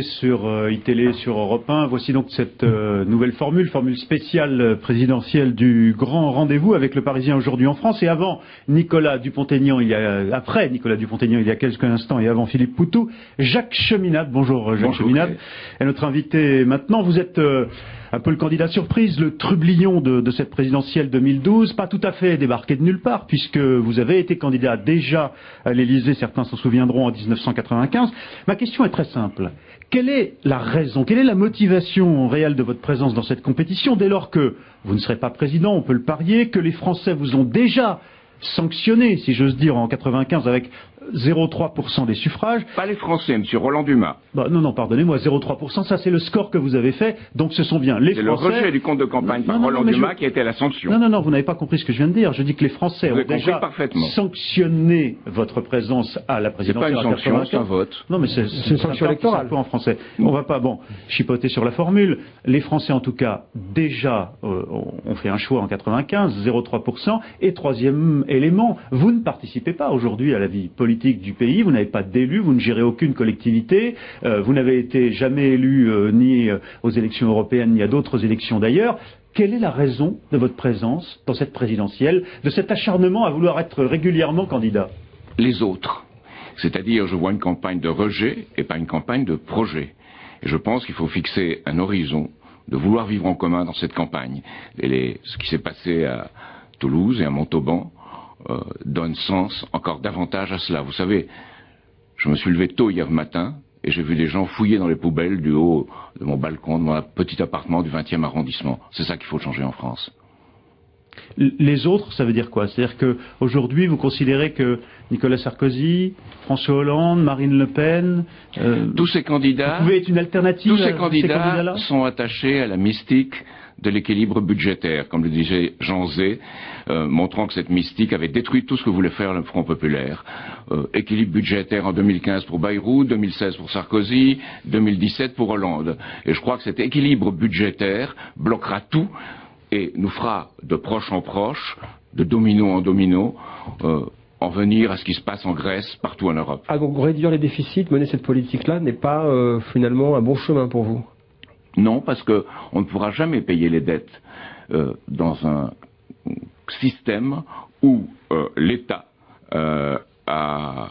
Sur iTélé, sur Europe 1, voici donc cette nouvelle formule spéciale présidentielle du grand rendez-vous avec le Parisien aujourd'hui en France. Et avant Nicolas Dupont-Aignan, après Nicolas Dupont-Aignan il y a quelques instants et avant Philippe Poutou, Jacques Cheminade. Bonjour Jacques Cheminade. Et notre invité maintenant, vous êtes un peu le candidat surprise, le trublion de cette présidentielle 2012, pas tout à fait débarqué de nulle part, puisque vous avez été candidat déjà à l'Élysée, certains s'en souviendront, en 1995. Ma question est très simple. Quelle est la raison, quelle est la motivation réelle de votre présence dans cette compétition, dès lors que vous ne serez pas président, on peut le parier, que les Français vous ont déjà sanctionné, si j'ose dire, en 95 avec 0,3% des suffrages. Pas les Français, monsieur Roland Dumas. Non, pardonnez-moi, 0,3%, ça c'est le score que vous avez fait, donc ce sont bien les Français... C'est le rejet du compte de campagne par Roland Dumas qui a été la sanction. Non, vous n'avez pas compris ce que je viens de dire. Je dis que les Français ont déjà sanctionné votre présence à la présidentielle. C'est pas une sanction, c'est un vote. Non, mais c'est une sanction électorale. En français. On va pas, chipoter sur la formule. Les Français, en tout cas, déjà ont fait un choix en 95, 0,3%. Et troisième élément, vous ne participez pas aujourd'hui à la vie politique du pays, vous n'avez pas d'élu, vous ne gérez aucune collectivité, vous n'avez été jamais élu ni aux élections européennes ni à d'autres élections d'ailleurs. Quelle est la raison de votre présence dans cette présidentielle, de cet acharnement à vouloir être régulièrement candidat? Les autres. C'est-à-dire, je vois une campagne de rejet et pas une campagne de projet. Et je pense qu'il faut fixer un horizon, de vouloir vivre en commun dans cette campagne. Et ce qui s'est passé à Toulouse et à Montauban donne sens encore davantage à cela. Vous savez, je me suis levé tôt hier matin et j'ai vu des gens fouiller dans les poubelles du haut de mon balcon, de mon petit appartement du 20e arrondissement. C'est ça qu'il faut changer en France. Les autres, ça veut dire quoi? C'est-à-dire qu'aujourd'hui, vous considérez que Nicolas Sarkozy, François Hollande, Marine Le Pen... tous ces candidats... Vous pouvez être une alternative? Tous ces candidats sont attachés à la mystique de l'équilibre budgétaire, comme le disait Jean Zay, montrant que cette mystique avait détruit tout ce que voulait faire le Front populaire. Équilibre budgétaire en 2015 pour Bayrou, 2016 pour Sarkozy, 2017 pour Hollande. Et je crois que cet équilibre budgétaire bloquera tout et nous fera de proche en proche, de domino en domino, en venir à ce qui se passe en Grèce, partout en Europe. Ah, donc réduire les déficits, mener cette politique-là n'est pas finalement un bon chemin pour vous? Non, parce que on ne pourra jamais payer les dettes dans un système où l'État a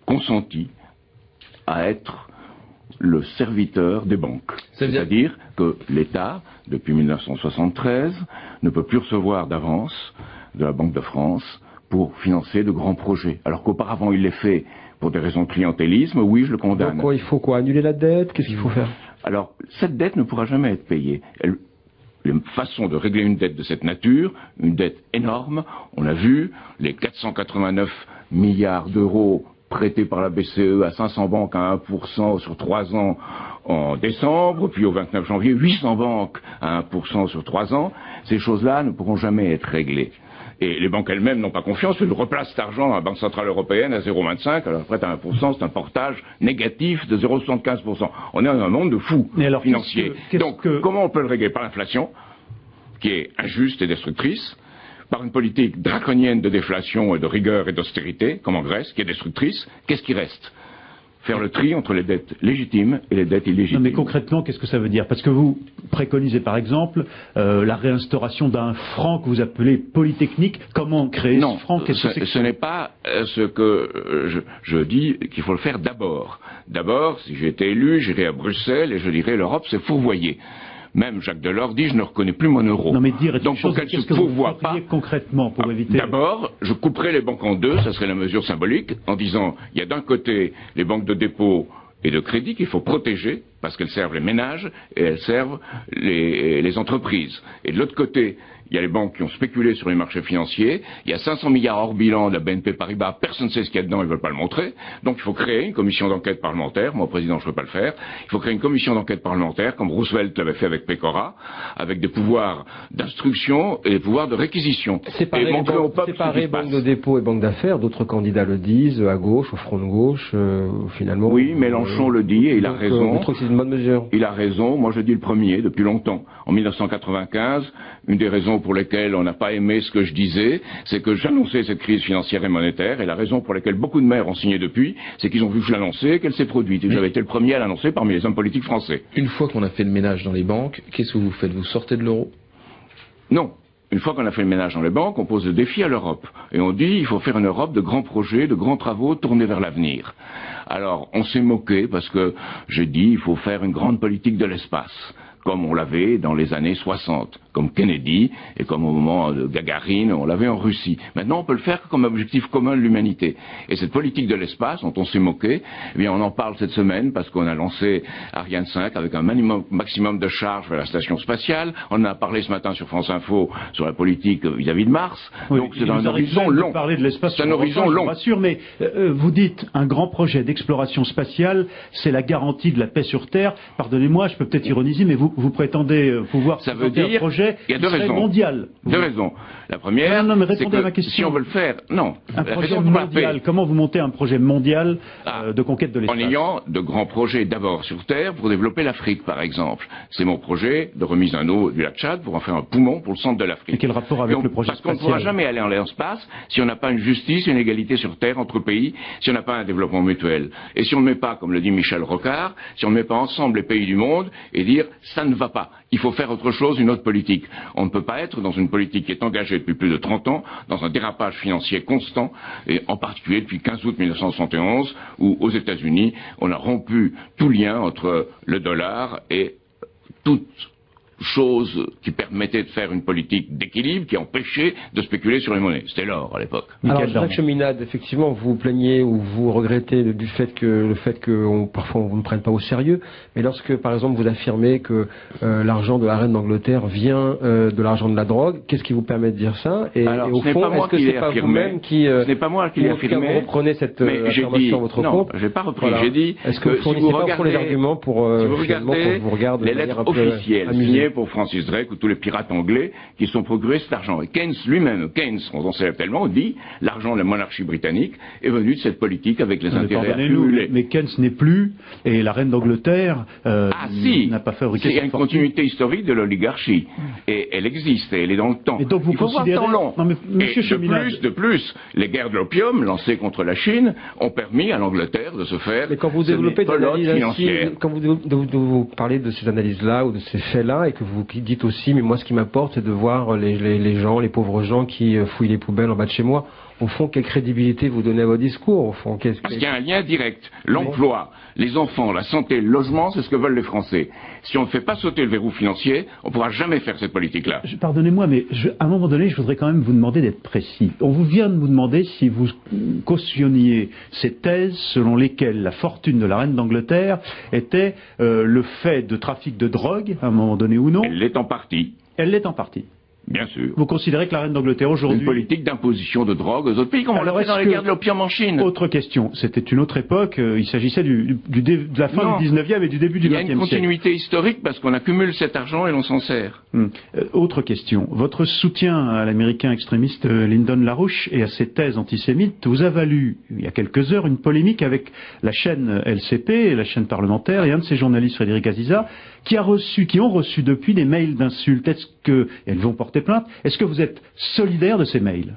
consenti à être le serviteur des banques. C'est-à-dire que l'État, depuis 1973, ne peut plus recevoir d'avance de la Banque de France pour financer de grands projets. Alors qu'auparavant il l'ait fait pour des raisons de clientélisme, oui, je le condamne. Donc il faut quoi? Annuler la dette? Qu'est-ce qu'il faut faire? Alors, cette dette ne pourra jamais être payée. Les façons de régler une dette de cette nature, une dette énorme, on l'a vu, les 489 milliards d'euros prêtés par la BCE à 500 banques à 1% sur 3 ans en décembre, puis au 29 janvier, 800 banques à 1% sur 3 ans, ces choses-là ne pourront jamais être réglées. Et les banques elles-mêmes n'ont pas confiance, elles replacent cet argent à la Banque Centrale Européenne à 0,25, alors prête à 1%, c'est un portage négatif de 0,75%. On est dans un monde de fous financiers. Donc, comment on peut le régler? Par l'inflation, qui est injuste et destructrice, par une politique draconienne de déflation et de rigueur et d'austérité, comme en Grèce, qui est destructrice. Qu'est-ce qui reste? Faire le tri entre les dettes légitimes et les dettes illégitimes. Non, mais concrètement, qu'est-ce que ça veut dire? Parce que vous préconisez par exemple la réinstauration d'un franc que vous appelez polytechnique. Comment créer ce franc? Ce n'est pas ce que je dis qu'il faut le faire d'abord. D'abord, si j'ai été élu, j'irai à Bruxelles et je dirai l'Europe c'est fourvoyé. Même Jacques Delors dit je ne reconnais plus mon euro. Non mais dire donc pour qu'elle se fourvoie pas concrètement pour éviter. D'abord, je couperai les banques en deux, ça serait la mesure symbolique, en disant il y a d'un côté les banques de dépôt et de crédit qu'il faut protéger parce qu'elles servent les ménages et elles servent les entreprises. Et de l'autre côté, il y a les banques qui ont spéculé sur les marchés financiers, il y a 500 milliards hors bilan de la BNP Paribas, personne ne sait ce qu'il y a dedans, ils ne veulent pas le montrer, donc il faut créer une commission d'enquête parlementaire, moi président je ne peux pas le faire, il faut créer une commission d'enquête parlementaire, comme Roosevelt l'avait fait avec Pécora, avec des pouvoirs d'instruction et des pouvoirs de réquisition. Séparer banque de dépôt et banque d'affaires, d'autres candidats le disent, à gauche, au front de gauche, finalement... Oui, Mélenchon le dit et il a raison. Vous trouvez que c'est une bonne mesure? Il a raison, moi je dis le premier, depuis longtemps. En 1995, une des raisons raisons pour lesquelles on n'a pas aimé ce que je disais, c'est que j'annonçais cette crise financière et monétaire, et la raison pour laquelle beaucoup de maires ont signé depuis, c'est qu'ils ont vu que je l'annonçais, qu'elle s'est produite. Et j'avais été le premier à l'annoncer parmi les hommes politiques français. Une fois qu'on a fait le ménage dans les banques, qu'est-ce que vous faites? Vous sortez de l'euro? Non. Une fois qu'on a fait le ménage dans les banques, on pose le défi à l'Europe. Et on dit, il faut faire une Europe de grands projets, de grands travaux tournés vers l'avenir. Alors, on s'est moqué parce que j'ai dit, il faut faire une grande politique de l'espace, comme on l'avait dans les années 60, comme Kennedy, et comme au moment de Gagarine, on l'avait en Russie. Maintenant, on peut le faire comme objectif commun de l'humanité. Et cette politique de l'espace, dont on s'est moqué, eh bien, on en parle cette semaine parce qu'on a lancé Ariane 5 avec un maximum de charge vers la station spatiale. On en a parlé ce matin sur France Info sur la politique vis-à-vis de Mars. Oui, donc c'est un horizon long. C'est un horizon long. Je vous rassure, mais vous dites un grand projet d'exploration spatiale, c'est la garantie de la paix sur Terre. Pardonnez-moi, je peux peut-être ironiser, mais vous prétendez pouvoir ça veut dire un projet il y a deux raisons. Mondial. Deux raisons. La première, mais c'est répondez à ma que question. si on veut le faire, non. Un projet mondial. Comment vous montez un projet mondial de conquête de l'espace? En ayant de grands projets d'abord sur Terre pour développer l'Afrique, par exemple. C'est mon projet de remise en eau du lac Tchad pour en faire un poumon pour le centre de l'Afrique. Et quel rapport avec le projet spatial? Parce qu'on ne pourra jamais aller en l'espace si on n'a pas une justice, une égalité sur Terre entre pays, si on n'a pas un développement mutuel. Et si on ne met pas, comme le dit Michel Rocard, si on ne met pas ensemble les pays du monde et dire ça ne va pas. Il faut faire autre chose, une autre politique. On ne peut pas être dans une politique qui est engagée depuis plus de 30 ans, dans un dérapage financier constant, et en particulier depuis 15 août 1971, où aux États-Unis, on a rompu tout lien entre le dollar et toute chose qui permettait de faire une politique d'équilibre qui empêchait de spéculer sur les monnaies. C'était l'or à l'époque. Alors, Jacques Cheminade, effectivement, vous plaignez ou vous regrettez le fait que parfois on ne prenne pas au sérieux, mais lorsque, par exemple, vous affirmez que l'argent de la reine d'Angleterre vient de l'argent de la drogue, qu'est-ce qui vous permet de dire ça? Et au fond, est-ce que c'est pas vous-même qui... Ce n'est pas moi qui l'ai affirmé. Vous reprenez cette affirmation à votre compte? Non, je n'ai pas repris. Voilà. J'ai dit est-ce que vous fournissez pas les arguments pour si vous regardez les lettres officielles signées pour Francis Drake ou tous les pirates anglais qui sont procurés cet argent. Et Keynes lui-même, dont on célèbre tellement, dit l'argent de la monarchie britannique est venu de cette politique avec les intérêts accumulés. Mais Keynes n'est plus, et la reine d'Angleterre n'a pas fabriqué. Il y a une continuité historique de l'oligarchie, et elle existe, et elle est dans le temps. Et donc vous considérez... Non, mais Monsieur Cheminade... de plus, les guerres de l'opium lancées contre la Chine ont permis à l'Angleterre de se faire... Mais quand vous développez des analyses financières, quand vous parlez de ces analyses-là ou de ces faits-là, et que vous dites aussi, mais moi ce qui m'importe, c'est de voir les gens, les pauvres gens qui fouillent les poubelles en bas de chez moi. Au fond, quelle crédibilité vous donnez à votre discours, au fond? Parce qu'il y a un lien direct. L'emploi, les enfants, la santé, le logement, c'est ce que veulent les Français. Si on ne fait pas sauter le verrou financier, on ne pourra jamais faire cette politique-là. Pardonnez-moi, mais à un moment donné, je voudrais quand même vous demander d'être précis. On vous vient de vous demander si vous cautionniez ces thèses selon lesquelles la fortune de la reine d'Angleterre était le fait de trafic de drogue, à un moment donné ou non. Elle l'est en partie. Elle l'est en partie. Bien sûr. Vous considérez que la reine d'Angleterre aujourd'hui... Une politique d'imposition de drogue aux autres pays, comme on l'a fait dans les guerres de l'opium en Chine. Autre question. C'était une autre époque. Il s'agissait de la fin du 19e et du début du 20e siècle. Il y a une continuité historique parce qu'on accumule cet argent et l'on s'en sert. Autre question. Votre soutien à l'américain extrémiste Lyndon LaRouche et à ses thèses antisémites vous a valu, il y a quelques heures, une polémique avec la chaîne LCP, la chaîne parlementaire, et un de ses journalistes, Frédéric Aziza, qui ont reçu depuis des mails d'insultes. Elles vont porter plainte. Est-ce que vous êtes solidaire de ces mails?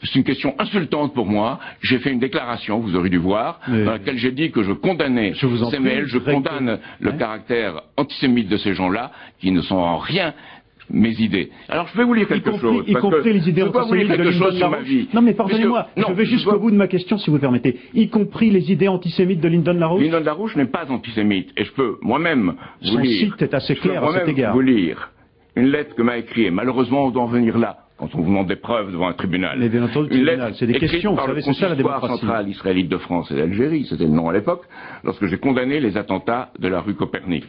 C'est une question insultante pour moi. J'ai fait une déclaration, vous aurez dû voir, dans laquelle j'ai dit que je condamnais ces mails, je condamne le caractère antisémite de ces gens-là, qui ne sont en rien mes idées. Alors je vais vous lire quelque chose. Y compris les idées antisémites de Lyndon LaRouche. Non mais pardonnez-moi, je vais jusqu'au bout de ma question si vous le permettez. Y compris les idées antisémites de Lyndon LaRouche. Lyndon LaRouche n'est pas antisémite et je peux moi-même vous lire. Son site est assez clair à cet égard. Vous lire une lettre que m'a écrite. Malheureusement, on doit en venir là quand on vous demande des preuves devant un tribunal. Mais bien entendu, une lettre c'est des questions. Vous savez, c'est ça la démocratie. Centrale israélite de France et d'Algérie, c'était le nom à l'époque, lorsque j'ai condamné les attentats de la rue Copernic.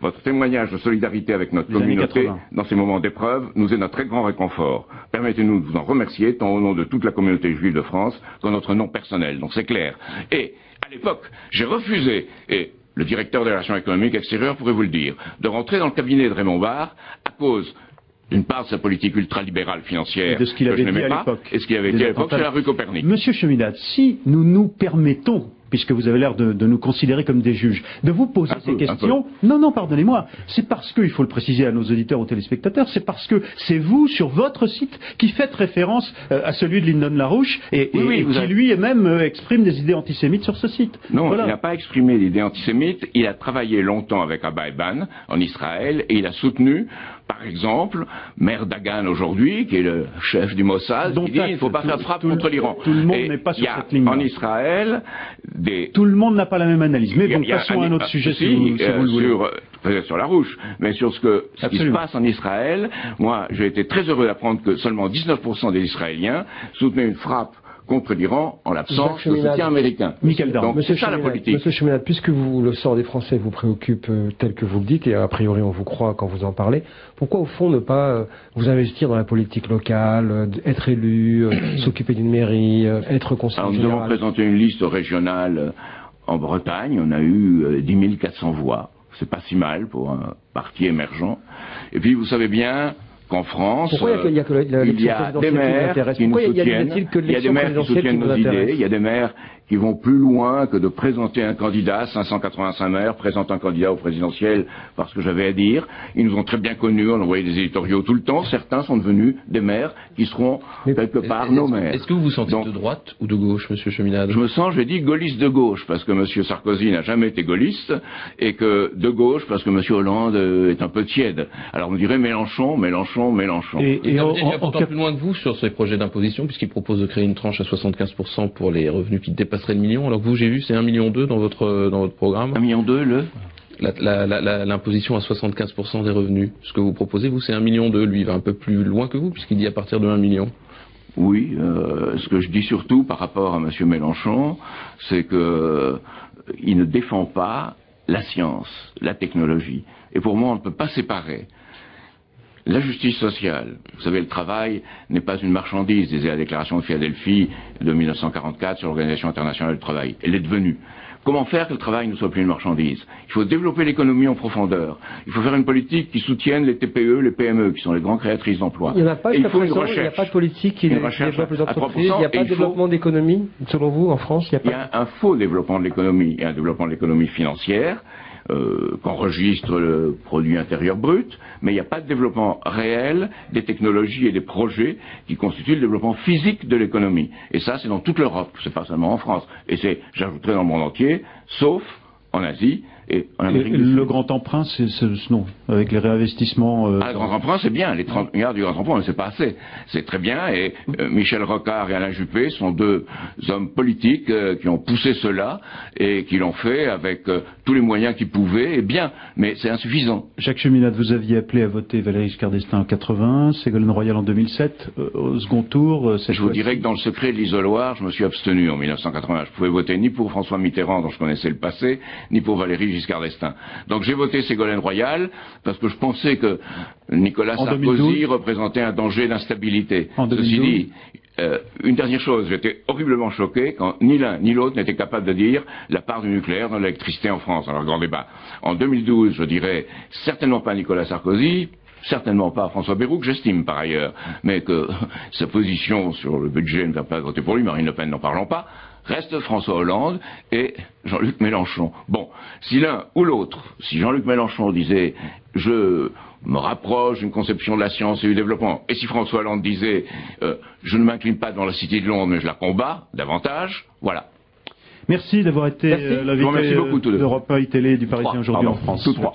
Votre témoignage de solidarité avec notre communauté dans ces moments d'épreuve nous est d'un très grand réconfort. Permettez-nous de vous en remercier, tant au nom de toute la communauté juive de France qu'en notre nom personnel. Donc c'est clair. Et à l'époque, j'ai refusé, et le directeur des relations économiques extérieures pourrait vous le dire, de rentrer dans le cabinet de Raymond Barre à cause d'une part de sa politique ultralibérale financière de ce qu'il avait dit à l'époque. Et ce qu'il avait dit à l'époque, c'est la rue Copernic. Monsieur Cheminade, si nous nous permettons puisque vous avez l'air de nous considérer comme des juges, de vous poser ces questions. Non, pardonnez-moi. C'est parce que, il faut le préciser à nos auditeurs, aux téléspectateurs, c'est parce que c'est vous, sur votre site, qui faites référence à celui de Lyndon LaRouche et qui lui-même exprime des idées antisémites sur ce site. Non, voilà. Il n'a pas exprimé d'idées antisémites. Il a travaillé longtemps avec Abba Eban en Israël et il a soutenu, par exemple, Meir Dagan aujourd'hui, qui est le chef du Mossad, qui dit qu'il ne faut pas faire de frappe contre l'Iran. Tout le monde n'est pas sur cette ligne. En Israël, tout le monde n'a pas la même analyse. Mais bon, passons à un autre sujet si vous le voulez. Peut-être sur LaRouche, mais sur ce qui se passe en Israël, moi, j'ai été très heureux d'apprendre que seulement 19% des Israéliens soutenaient une frappe contre l'Iran en l'absence de soutien américain. Donc c'est ça la politique. Monsieur Cheminade, puisque le sort des Français vous préoccupe tel que vous le dites, et a priori on vous croit quand vous en parlez, pourquoi au fond ne pas vous investir dans la politique locale, être élu, s'occuper d'une mairie, être conseiller général? Nous avons présenté une liste régionale en Bretagne, on a eu 10 400 voix. C'est pas si mal pour un parti émergent. Et puis vous savez bien qu'en France, il y a des maires qui nous soutiennent, il y a des maires qui soutiennent nos idées, il y a des maires qui vont plus loin que de présenter un candidat. 585 maires présentent un candidat au présidentiel parce que j'avais à dire. Ils nous ont très bien connus, on envoyait des éditoriaux tout le temps. Certains sont devenus des maires qui seront quelque part nos maires. Est-ce que vous vous sentez de droite ou de gauche, monsieur Cheminade? Je me sens, je dis, gaulliste de gauche, parce que monsieur Sarkozy n'a jamais été gaulliste, et que de gauche, parce que monsieur Hollande est un peu tiède. Alors on dirait Mélenchon. Et on pourtant plus loin que vous sur ces projets d'imposition, puisqu'il propose de créer une tranche à 75% pour les revenus qui dépasseraient le million, alors que vous, j'ai vu, c'est 1,2 million dans votre programme. 1,2 million l'imposition à 75% des revenus. Ce que vous proposez, vous, c'est 1,2 million. Lui, il va un peu plus loin que vous, puisqu'il dit à partir de 1 million. Oui, ce que je dis surtout par rapport à M. Mélenchon, c'est que il ne défend pas la science, la technologie. Et pour moi, on ne peut pas séparer la justice sociale. Vous savez, le travail n'est pas une marchandise, disait la déclaration de Philadelphie de 1944 sur l'Organisation internationale du travail. Elle est devenue. Comment faire que le travail ne soit plus une marchandise? Il faut développer l'économie en profondeur. Il faut faire une politique qui soutienne les TPE, les PME, qui sont les grandes créatrices d'emplois. Il n'y a pas de politique qui développe les entreprises, il n'y a pas de développement d'économie, selon vous, en France? Il y a un faux développement de l'économie. Il y a un développement de l'économie financière, qu'enregistre le produit intérieur brut, mais il n'y a pas de développement réel des technologies et des projets qui constituent le développement physique de l'économie. Et ça, c'est dans toute l'Europe, c'est pas seulement en France. Et c'est, j'ajouterais, dans le monde entier, sauf en Asie et en Amérique du Sud. Le grand emprunt, non, avec les réinvestissements... le grand emprunt, c'est bien. Les 30 milliards du grand emprunt, mais c'est pas assez. C'est très bien. Et Michel Rocard et Alain Juppé sont deux hommes politiques qui ont poussé cela et qui l'ont fait avec tous les moyens qu'ils pouvaient. Et bien, mais c'est insuffisant. Jacques Cheminade, vous aviez appelé à voter Valéry Giscard d'Estaing en 80, Ségolène Royal en 2007, au second tour. Je vous dirais que dans le secret de l'isoloir, je me suis abstenu en 1980. Je pouvais voter ni pour François Mitterrand, dont je connaissais le passé, ni pour Valéry Giscard d'Estaing. Donc j'ai voté Ségolène Royal parce que je pensais que Nicolas Sarkozy représentait un danger d'instabilité. Ceci dit, une dernière chose, j'étais horriblement choqué quand ni l'un ni l'autre n'était capable de dire la part du nucléaire dans l'électricité en France. Alors grand débat. En 2012, je dirais certainement pas Nicolas Sarkozy, certainement pas François Bayrou, que j'estime par ailleurs, mais que sa position sur le budget ne va pas voter pour lui, Marine Le Pen n'en parlons pas, reste François Hollande et Jean-Luc Mélenchon. Bon, si l'un ou l'autre, si Jean-Luc Mélenchon disait « je me rapproche d'une conception de la science et du développement », et si François Hollande disait « je ne m'incline pas devant la Cité de Londres, mais je la combats davantage », voilà. Merci d'avoir été l'invité d'Europe 1 Télé du Parisien aujourd'hui en France. Tout droit.